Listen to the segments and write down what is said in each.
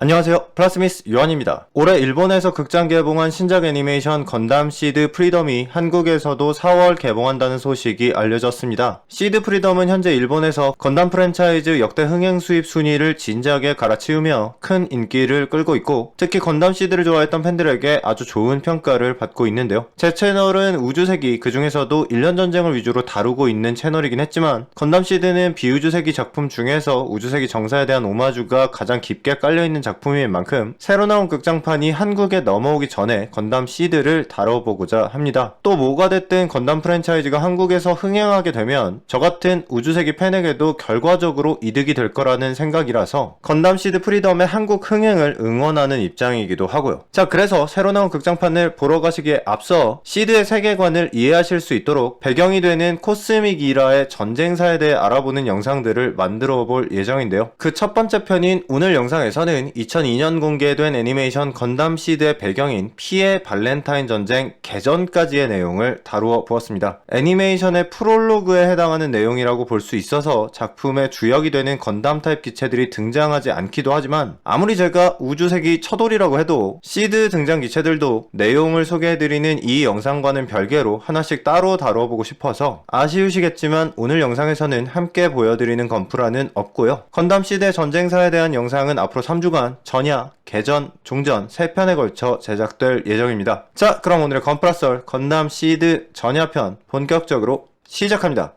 안녕하세요, 플라스미스 요한입니다. 올해 일본에서 극장 개봉한 신작 애니메이션 건담 시드 프리덤이 한국에서도 4월 개봉한다는 소식이 알려졌습니다. 시드 프리덤은 현재 일본에서 건담 프랜차이즈 역대 흥행 수입 순위를 진지하게 갈아치우며 큰 인기를 끌고 있고, 특히 건담 시드를 좋아했던 팬들에게 아주 좋은 평가를 받고 있는데요. 제 채널은 우주세기, 그 중에서도 1년 전쟁을 위주로 다루고 있는 채널이긴 했지만, 건담 시드는 비우주세기 작품 중에서 우주세기 정사에 대한 오마주가 가장 깊게 깔려있는 작품인 만큼 새로 나온 극장판이 한국에 넘어오기 전에 건담 시드를 다뤄보고자 합니다. 또 뭐가 됐든 건담 프랜차이즈가 한국에서 흥행하게 되면 저 같은 우주세기 팬에게도 결과적으로 이득이 될 거라는 생각이라서 건담 시드 프리덤의 한국 흥행을 응원하는 입장이기도 하고요. 자, 그래서 새로 나온 극장판을 보러 가시기에 앞서 시드의 세계관을 이해하실 수 있도록 배경이 되는 코스믹 이라의 전쟁사에 대해 알아보는 영상들을 만들어 볼 예정인데요. 그 첫 번째 편인 오늘 영상에서는 2002년 공개된 애니메이션 건담 시드의 배경인 피의 발렌타인 전쟁 개전까지의 내용을 다루어 보았습니다. 애니메이션의 프롤로그에 해당하는 내용이라고 볼 수 있어서 작품의 주역이 되는 건담 타입 기체들이 등장하지 않기도 하지만, 아무리 제가 우주세기 첫올이라고 해도 시드 등장 기체들도 내용을 소개해드리는 이 영상과는 별개로 하나씩 따로 다뤄보고 싶어서 아쉬우시겠지만 오늘 영상에서는 함께 보여드리는 건프라는 없고요. 건담 시드의 전쟁사에 대한 영상은 앞으로 3주간 전야, 개전, 종전 3편에 걸쳐 제작될 예정입니다. 자, 그럼 오늘의 건프라썰 건담 시드 전야편 본격적으로 시작합니다.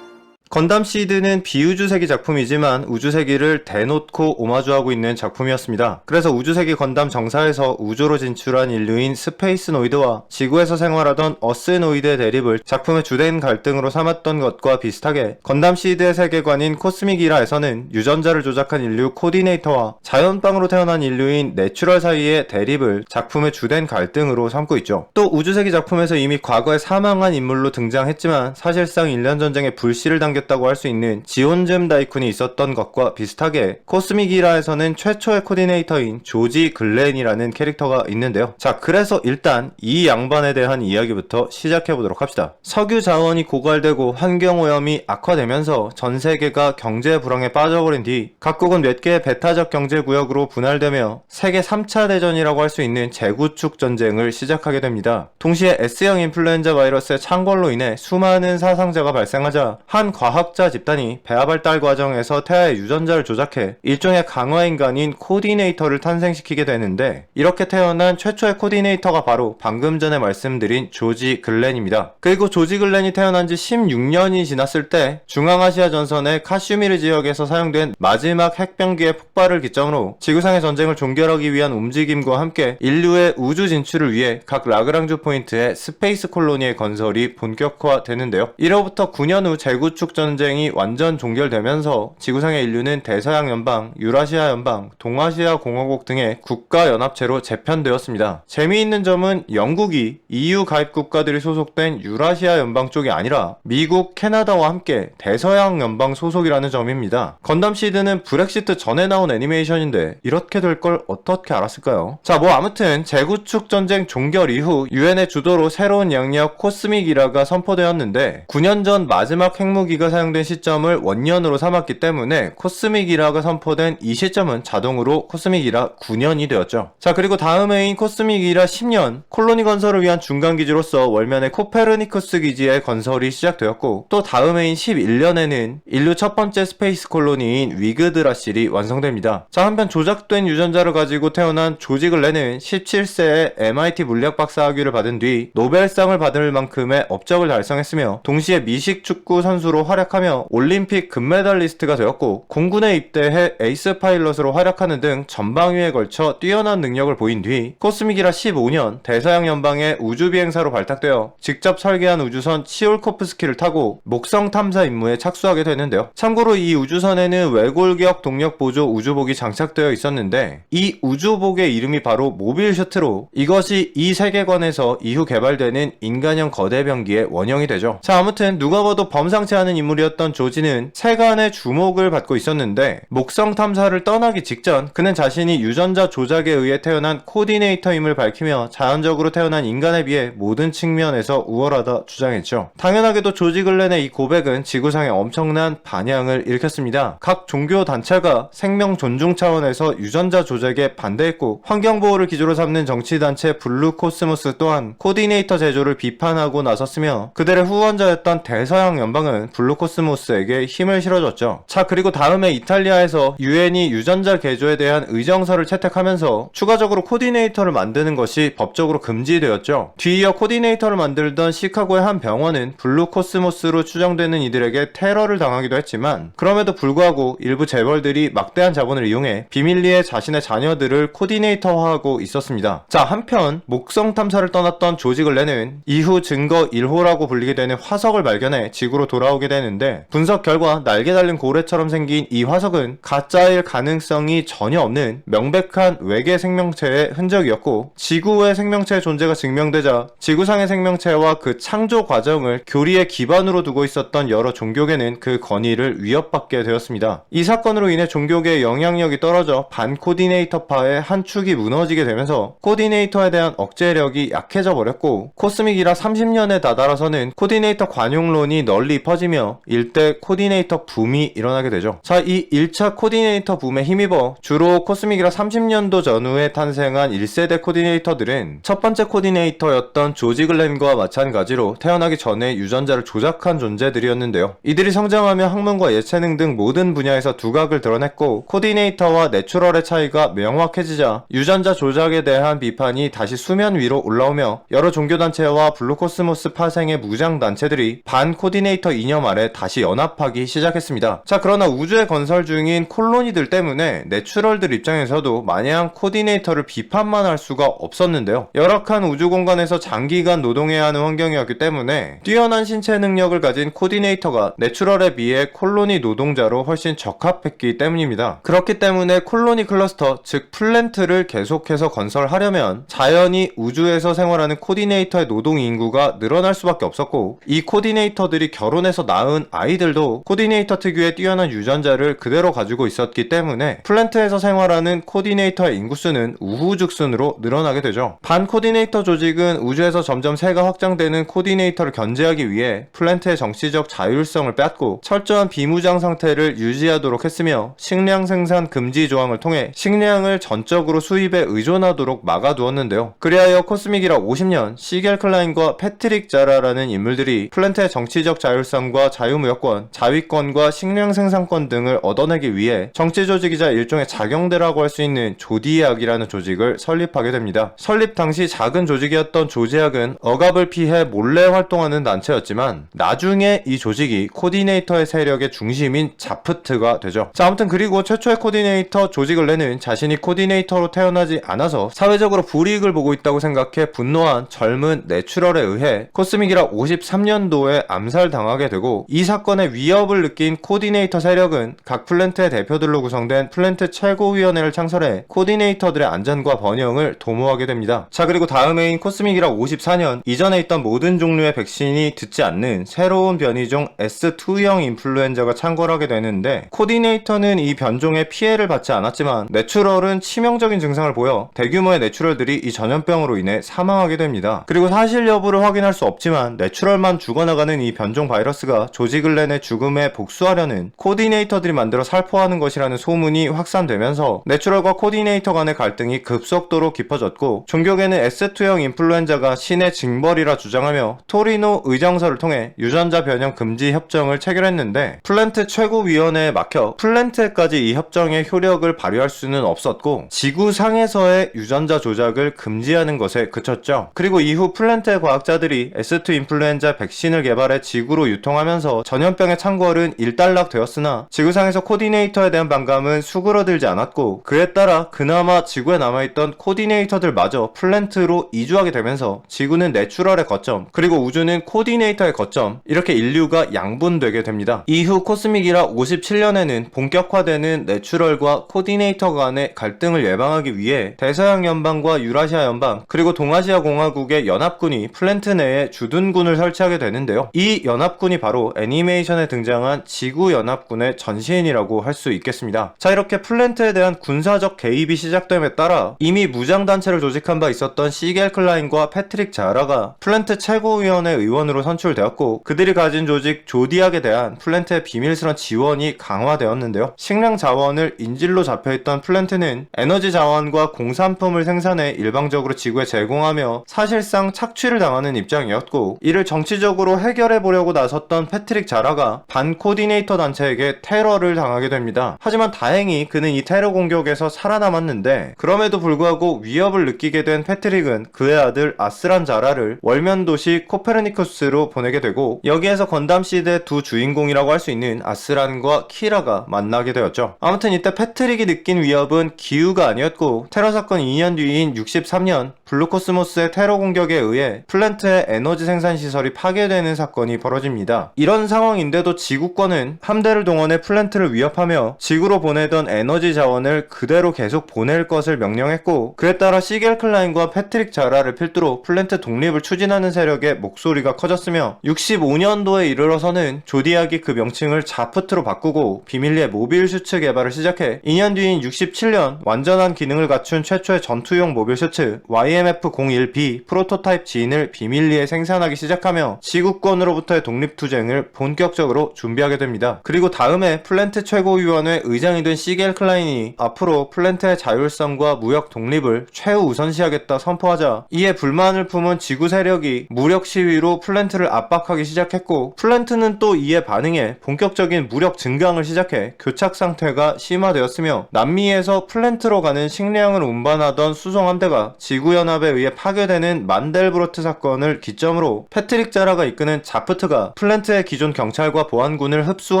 건담 시드는 비우주세기 작품이지만 우주세기를 대놓고 오마주하고 있는 작품이었습니다. 그래서 우주세기 건담 정사에서 우주로 진출한 인류인 스페이스노이드와 지구에서 생활하던 어스노이드의 대립을 작품의 주된 갈등으로 삼았던 것과 비슷하게, 건담 시드의 세계관인 코스믹 이라에서는 유전자를 조작한 인류 코디네이터와 자연빵으로 태어난 인류인 내추럴 사이의 대립을 작품의 주된 갈등으로 삼고 있죠. 또 우주세기 작품에서 이미 과거에 사망한 인물로 등장했지만 사실상 1년 전쟁의 불씨를 당겼 다고 할 수 있는 지온즘 다이쿤이 있었던 것과 비슷하게 코스믹 이라에서는 최초의 코디네이터인 조지 글렌이라는 캐릭터가 있는데요. 자, 그래서 일단 이 양반에 대한 이야기부터 시작해보도록 합시다. 석유 자원이 고갈되고 환경오염이 악화되면서 전 세계가 경제 불황에 빠져버린 뒤 각국은 몇 개의 배타적 경제구역으로 분할되며 세계 3차 대전이라고 할 수 있는 재구축 전쟁을 시작하게 됩니다. 동시에 S형 인플루엔자 바이러스의 창궐로 인해 수많은 사상자가 발생하자 한 과학자 집단이 배아 발달 과정에서 태아의 유전자를 조작해 일종의 강화인간인 코디네이터를 탄생시키게 되는데, 이렇게 태어난 최초의 코디네이터가 바로 방금 전에 말씀드린 조지 글렌입니다. 그리고 조지 글렌이 태어난 지 16년이 지났을 때 중앙아시아 전선의 카슈미르 지역에서 사용된 마지막 핵병기의 폭발을 기점으로 지구상의 전쟁을 종결하기 위한 움직임과 함께 인류의 우주 진출을 위해 각 라그랑주 포인트의 스페이스 콜로니의 건설이 본격화되는데요. 이로부터 9년 후 재구축 전쟁이 완전 종결되면서 지구상의 인류는 대서양 연방, 유라시아 연방, 동아시아 공화국 등의 국가연합체로 재편되었습니다. 재미있는 점은 영국이 EU 가입 국가들이 소속된 유라시아 연방 쪽이 아니라 미국, 캐나다와 함께 대서양 연방 소속이라는 점입니다. 건담 시드는 브렉시트 전에 나온 애니메이션인데 이렇게 될 걸 어떻게 알았을까요? 자, 뭐 아무튼 재구축 전쟁 종결 이후 유엔의 주도로 새로운 양력 코스믹 이라가 선포되었는데, 9년 전 마지막 핵무기가 사용된 시점을 원년으로 삼았기 때문에 코스믹 이라가 선포된 이 시점은 자동으로 코스믹 이라 9년이 되었죠. 자, 그리고 다음 해인 코스믹 이라 10년, 콜로니 건설을 위한 중간기지로서 월면의 코페르니쿠스 기지의 건설이 시작되었고, 또 다음 해인 11년에는 인류 첫 번째 스페이스 콜로니인 위그드라실이 완성됩니다. 자, 한편 조작된 유전자를 가지고 태어난 조지 글렌은 17세에 MIT 물리학 박사학위를 받은 뒤 노벨상을 받을 만큼의 업적을 달성했으며, 동시에 미식 축구 선수로 활약하며 올림픽 금메달리스트가 되었고, 공군에 입대해 에이스 파일럿으로 활약하는 등 전방위에 걸쳐 뛰어난 능력을 보인 뒤 코스믹이라 15년 대서양 연방의 우주비행사로 발탁되어 직접 설계한 우주선 치올코프스키를 타고 목성 탐사 임무에 착수하게 되는데요. 참고로 이 우주선에는 외골격 동력 보조 우주복이 장착되어 있었는데, 이 우주복의 이름이 바로 모빌 셔트로 이것이 이 세계관에서 이후 개발되는 인간형 거대 병기의 원형이 되죠. 자, 아무튼 누가 봐도 범상치 않은 임무 인물이었던 조지는 세간의 주목을 받고 있었는데 목성 탐사를 떠나기 직전 그는 자신이 유전자 조작에 의해 태어난 코디네이터임을 밝히며 자연적으로 태어난 인간에 비해 모든 측면에서 우월하다 주장했죠. 당연하게도 조지 글렌의 이 고백은 지구상에 엄청난 반향을 일으켰습니다. 각 종교 단체가 생명 존중 차원에서 유전자 조작에 반대했고 환경보호를 기조로 삼는 정치단체 블루 코스모스 또한 코디네이터 제조를 비판하고 나섰으며 그들의 후원자였던 대서양 연방은 블루 코스모스에게 힘을 실어줬죠. 자, 그리고 다음에 이탈리아에서 유엔이 유전자 개조에 대한 의정서를 채택하면서 추가적으로 코디네이터를 만드는 것이 법적으로 금지되었죠. 뒤이어 코디네이터를 만들던 시카고의 한 병원은 블루 코스모스로 추정되는 이들에게 테러를 당하기도 했지만 그럼에도 불구하고 일부 재벌들이 막대한 자본을 이용해 비밀리에 자신의 자녀들을 코디네이터화하고 있었습니다. 자, 한편 목성 탐사를 떠났던 조지 글렌은 이후 증거 1호라고 불리게 되는 화석을 발견해 지구로 돌아오게 되는데 분석 결과 날개 달린 고래처럼 생긴 이 화석은 가짜일 가능성이 전혀 없는 명백한 외계 생명체의 흔적이었고 지구의 생명체의 존재가 증명되자 지구상의 생명체와 그 창조 과정을 교리의 기반으로 두고 있었던 여러 종교계는 그 권위를 위협받게 되었습니다. 이 사건으로 인해 종교계의 영향력이 떨어져 반코디네이터파의 한 축이 무너지게 되면서 코디네이터에 대한 억제력이 약해져 버렸고 코스믹이라 30년에 다다라서는 코디네이터 관용론이 널리 퍼지며 일대 코디네이터 붐이 일어나게 되죠. 자, 이 1차 코디네이터 붐에 힘입어 주로 코스믹이라 30년도 전후에 탄생한 1세대 코디네이터들은 첫 번째 코디네이터였던 조지 글렌과 마찬가지로 태어나기 전에 유전자를 조작한 존재들이었는데요. 이들이 성장하며 학문과 예체능 등 모든 분야에서 두각을 드러냈고 코디네이터와 내추럴의 차이가 명확해지자 유전자 조작에 대한 비판이 다시 수면 위로 올라오며 여러 종교단체와 블루코스모스 파생의 무장단체들이 반코디네이터 이념 아래 다시 연합하기 시작했습니다. 자, 그러나 우주에 건설 중인 콜로니들 때문에 내추럴들 입장에서도 마냥 코디네이터를 비판만 할 수가 없었는데요. 열악한 우주 공간에서 장기간 노동해야 하는 환경이었기 때문에 뛰어난 신체 능력을 가진 코디네이터가 내추럴에 비해 콜로니 노동자로 훨씬 적합했기 때문입니다. 그렇기 때문에 콜로니 클러스터, 즉 플랜트를 계속해서 건설하려면 자연히 우주에서 생활하는 코디네이터의 노동 인구가 늘어날 수밖에 없었고 이 코디네이터들이 결혼해서 낳은 아이들도 코디네이터 특유의 뛰어난 유전자를 그대로 가지고 있었기 때문에 플랜트에서 생활하는 코디네이터의 인구수는 우후죽순으로 늘어나게 되죠. 반코디네이터 조직은 우주에서 점점 세가 확장되는 코디네이터를 견제하기 위해 플랜트의 정치적 자율성을 뺏고 철저한 비무장 상태를 유지하도록 했으며 식량 생산 금지 조항을 통해 식량을 전적으로 수입에 의존하도록 막아두었는데요. 그리하여 코스믹이라 50년 시겔 클라인과 패트릭 자라라는 인물들이 플랜트의 정치적 자율성과 자유무역권, 자위권과 식량 생산권 등을 얻어내기 위해 정치 조직이자 일종의 자경대라고 할 수 있는 조디악이라는 조직을 설립하게 됩니다. 설립 당시 작은 조직이었던 조디악은 억압을 피해 몰래 활동하는 단체였지만 나중에 이 조직이 코디네이터의 세력의 중심인 자프트가 되죠. 자, 아무튼 그리고 최초의 코디네이터 조지 글렌은 자신이 코디네이터로 태어나지 않아서 사회적으로 불이익을 보고 있다고 생각해 분노한 젊은 내추럴에 의해 코스믹이라 53년도에 암살당하게 되고 이 사건의 위협을 느낀 코디네이터 세력은 각 플랜트의 대표들로 구성된 플랜트 최고위원회를 창설해 코디네이터들의 안전과 번영을 도모하게 됩니다. 자, 그리고 다음해인 코스믹이라 54년 이전에 있던 모든 종류의 백신이 듣지 않는 새로운 변이종 S2형 인플루엔자가 창궐하게 되는데 코디네이터는 이 변종에 피해를 받지 않았지만 내추럴은 치명적인 증상을 보여 대규모의 내추럴들이 이 전염병으로 인해 사망하게 됩니다. 그리고 사실 여부를 확인할 수 없지만 내추럴만 죽어나가는 이 변종 바이러스가 조지 글렌의 죽음에 복수하려는 코디네이터들이 만들어 살포하는 것이라는 소문이 확산되면서 내추럴과 코디네이터 간의 갈등이 급속도로 깊어졌고 종교계는 S2형 인플루엔자가 신의 징벌이라 주장하며 토리노 의정서를 통해 유전자 변형 금지 협정을 체결했는데 플랜트 최고위원회에 막혀 플랜트에까지 이 협정의 효력을 발휘할 수는 없었고 지구상에서의 유전자 조작을 금지하는 것에 그쳤죠. 그리고 이후 플랜트의 과학자들이 S2 인플루엔자 백신을 개발해 지구로 유통하면서 전염병의 창궐은 일단락되었으나 지구상에서 코디네이터에 대한 반감은 수그러들지 않았고 그에 따라 그나마 지구에 남아있던 코디네이터들마저 플랜트로 이주하게 되면서 지구는 내추럴의 거점 그리고 우주는 코디네이터의 거점 이렇게 인류가 양분되게 됩니다. 이후 코스믹이라 57년에는 본격화되는 내추럴과 코디네이터 간의 갈등을 예방하기 위해 대서양 연방과 유라시아 연방 그리고 동아시아 공화국의 연합군이 플랜트 내에 주둔군을 설치하게 되는데요. 이 연합군이 바로 바로 애니메이션에 등장한 지구연합군의 전시인이라고 할 수 있겠습니다. 자, 이렇게 플랜트에 대한 군사적 개입이 시작됨에 따라 이미 무장단체를 조직한 바 있었던 시겔 클라인과 패트릭 자라가 플랜트 최고위원회 의원으로 선출되었고, 그들이 가진 조직 조디악에 대한 플랜트의 비밀스런 지원이 강화되었는데요. 식량 자원을 인질로 잡혀있던 플랜트는 에너지 자원과 공산품을 생산해 일방적으로 지구에 제공하며 사실상 착취를 당하는 입장이었고, 이를 정치적으로 해결해보려고 나섰던 패트릭 자라가 반 코디네이터 단체에게 테러를 당하게 됩니다. 하지만 다행히 그는 이 테러 공격에서 살아남았는데, 그럼에도 불구하고 위협을 느끼게 된 패트릭은 그의 아들 아스란 자라를 월면 도시 코페르니쿠스로 보내게 되고, 여기에서 건담 시대의 두 주인공이라고 할 수 있는 아스란과 키라가 만나게 되었죠. 아무튼 이때 패트릭이 느낀 위협은 기후가 아니었고, 테러 사건 2년 뒤인 63년 블루코스모스의 테러 공격에 의해 플랜트의 에너지 생산 시설이 파괴되는 사건이 벌어집니다. 이런 상황인데도 지구권은 함대를 동원해 플랜트를 위협하며 지구로 보내던 에너지 자원을 그대로 계속 보낼 것을 명령했고, 그에 따라 시겔 클라인과 패트릭 자라를 필두로 플랜트 독립을 추진하는 세력의 목소리가 커졌으며, 65년도에 이르러서는 조디악이 그 명칭을 자프트로 바꾸고 비밀리에 모빌 슈츠 개발을 시작해 2년 뒤인 67년 완전한 기능을 갖춘 최초의 전투용 모빌 슈츠 YMF-01B 프로토타입 진을 비밀리에 생산하기 시작하며 지구권으로부터의 독립투쟁을 본격적으로 준비하게 됩니다. 그리고 다음에 플랜트 최고위원회 의장이 된 시겔 클라인이 앞으로 플랜트의 자율성과 무역 독립을 최우선시하겠다 선포하자, 이에 불만을 품은 지구 세력이 무력 시위로 플랜트를 압박하기 시작했고, 플랜트는 또 이에 반응해 본격적인 무력 증강을 시작해 교착 상태가 심화되었으며, 남미에서 플랜트로 가는 식량을 운반하던 수송함대가 지구연합에 의해 파괴되는 만델브로트 사건을 기점으로 패트릭 자라가 이끄는 자프트가 플랜트의 기존 경찰과 보안군을 흡수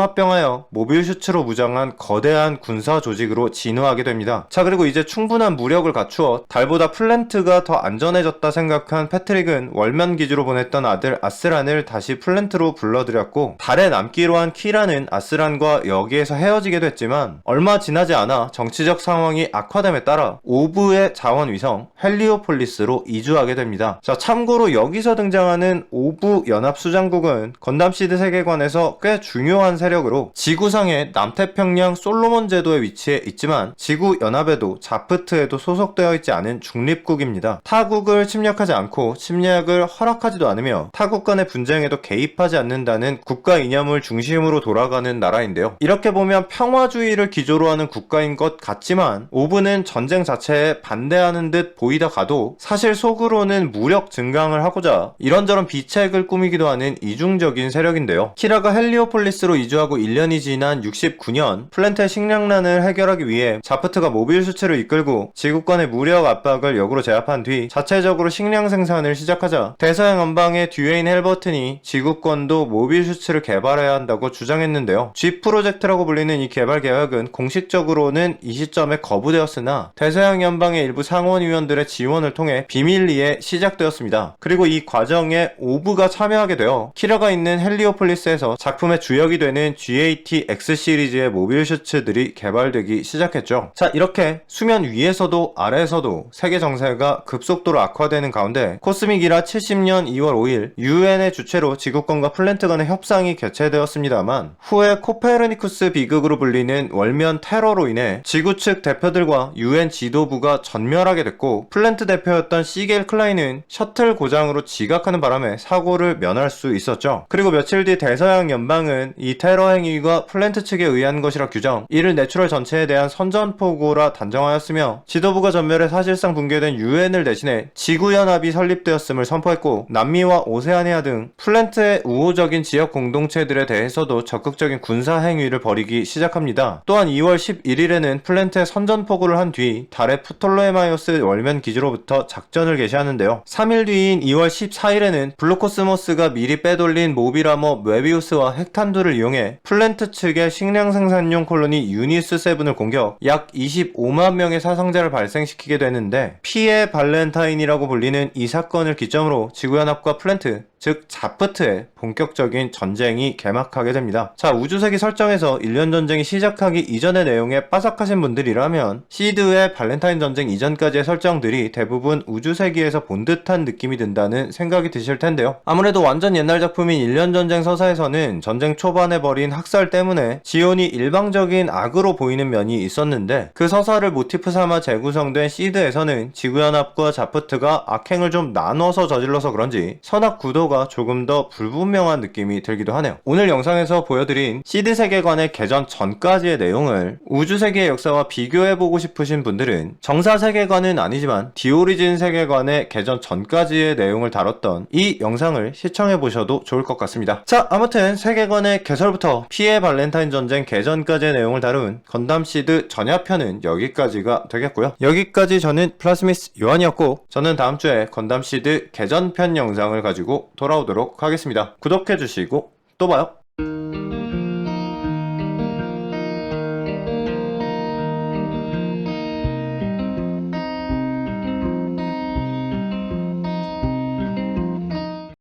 합병하여 모빌 슈츠로 무장한 거대한 군사 조직으로 진화하게 됩니다. 자, 그리고 이제 충분한 무력을 갖추어 달보다 플랜트가 더 안전해졌다 생각한 패트릭은 월면 기지로 보냈던 아들 아스란을 다시 플랜트로 불러들였고, 달에 남기로 한 키라는 아스란과 여기에서 헤어지게 됐지만, 얼마 지나지 않아 정치적 상황이 악화됨에 따라 오브의 자원 위성 헬리오폴리스로 이주하게 됩니다. 자, 참고로 여기서 등장하는 오브 연합수장국은 건담 시드 세계관에서 꽤 중요한 세력으로 지구상의 남태평양 솔로몬 제도에 위치해 있지만 지구 연합에도 자프트에도 소속되어 있지 않은 중립국입니다. 타국을 침략하지 않고 침략을 허락하지도 않으며 타국 간의 분쟁에도 개입하지 않는다는 국가 이념을 중심으로 돌아가는 나라인데요. 이렇게 보면 평화주의를 기조로 하는 국가인 것 같지만, 오브는 전쟁 자체에 반대하는 듯 보이다 가도 사실 속으로는 무력 증강을 하고자 이런저런 비책을 꾸미기도 하는 이중적인 세력인데요. 키라가 헬리오폴리스로 이주하고 1년이 지난 69년 플랜트의 식량난을 해결하기 위해 자프트가 모빌 슈츠를 이끌고 지구권의 무력 압박을 역으로 제압한 뒤 자체적으로 식량 생산을 시작하자, 대서양 연방의 듀웨인 헬버튼이 지구권도 모빌 슈츠를 개발해야 한다고 주장했는데요. G 프로젝트라고 불리는 이 개발 계획은 공식적으로는 이 시점에 거부되었으나 대서양 연방의 일부 상원의원들의 지원을 통해 비밀리에 시작되었습니다. 그리고 이 과정에 오브가 참여하게 되어 키라가 있는 헬리오폴리스에서 작품의 주역이 되는 GAT X 시리즈의 모빌 슈츠들이 개발되기 시작했죠. 자, 이렇게 수면 위에서도 아래에서도 세계 정세가 급속도로 악화되는 가운데 코스믹 이라 70년 2월 5일 UN의 주최로 지구권과 플랜트 간의 협상이 개최되었습니다만, 후에 코페르니쿠스 비극으로 불리는 월면 테러로 인해 지구 측 대표들과 UN 지도부가 전멸하게 됐고, 플랜트 대표였던 시겔 클라인은 셔틀 고장으로 지각하는 바람에 사고를 면할 수 있었죠. 그리고 며칠 뒤 대서양 연방은 이 테러 행위가 플랜트 측에 의한 것이라 규정, 이를 내추럴 전체에 대한 선전포고라 단정하였으며, 지도부가 전멸해 사실상 붕괴된 UN을 대신해 지구연합이 설립되었음을 선포했고, 남미와 오세아니아 등 플랜트의 우호적인 지역 공동체들에 대해서도 적극적인 군사 행위를 벌이기 시작합니다. 또한 2월 11일에는 플랜트의 선전포고를 한 뒤 달의 프톨레마이오스 월면 기지로부터 작전을 개시하는데요. 3일 뒤인 2월 14일에는 블루코스모스가 미리 빼돌린 모비라머 웨비우스와 핵탄두를 이용해 플랜트 측의 식량 생산용 콜로니 유니스 7을 공격, 약 25만 명의 사상자를 발생시키게 되는데, 피해 발렌타인이라고 불리는 이 사건을 기점으로 지구연합과 플랜트, 즉 자프트의 본격적인 전쟁이 개막하게 됩니다. 자, 우주세기 설정에서 1년 전쟁이 시작하기 이전의 내용에 빠삭하신 분들이라면 시드의 발렌타인 전쟁 이전까지의 설정들이 대부분 우주세기에서 본 듯한 느낌이 든다는 생각이 드실 텐데요. 아무래도 완전 옛날 작품인 1년 전쟁 서사에서는 전쟁 초반에 벌인 학살 때문에 지온이 일방적인 악으로 보이는 면이 있었는데, 그 서사를 모티프 삼아 재구성된 시드에서는 지구연합과 자프트가 악행을 좀 나눠서 저질러서 그런지 선악 구도가 조금 더 불분명한 느낌이 들기도 하네요. 오늘 영상에서 보여드린 시드 세계관의 개전 전까지의 내용을 우주세계의 역사와 비교해보고 싶으신 분들은 정사 세계관은 아니지만 디오리진 세계관의 개전 전까지의 내용을 다뤘던 이 영상을 시청해보셔도 좋을 것 같습니다. 자, 아무튼 세계관의 개설부터 피해 발렌타인 전쟁 개전까지의 내용을 다룬 건담 시드 전야편은 여기까지가 되겠고요. 여기까지 저는 플라스미스 요한이었고, 저는 다음 주에 건담 시드 개전편 영상을 가지고 돌아오도록 하겠습니다. 구독해주시고 또 봐요.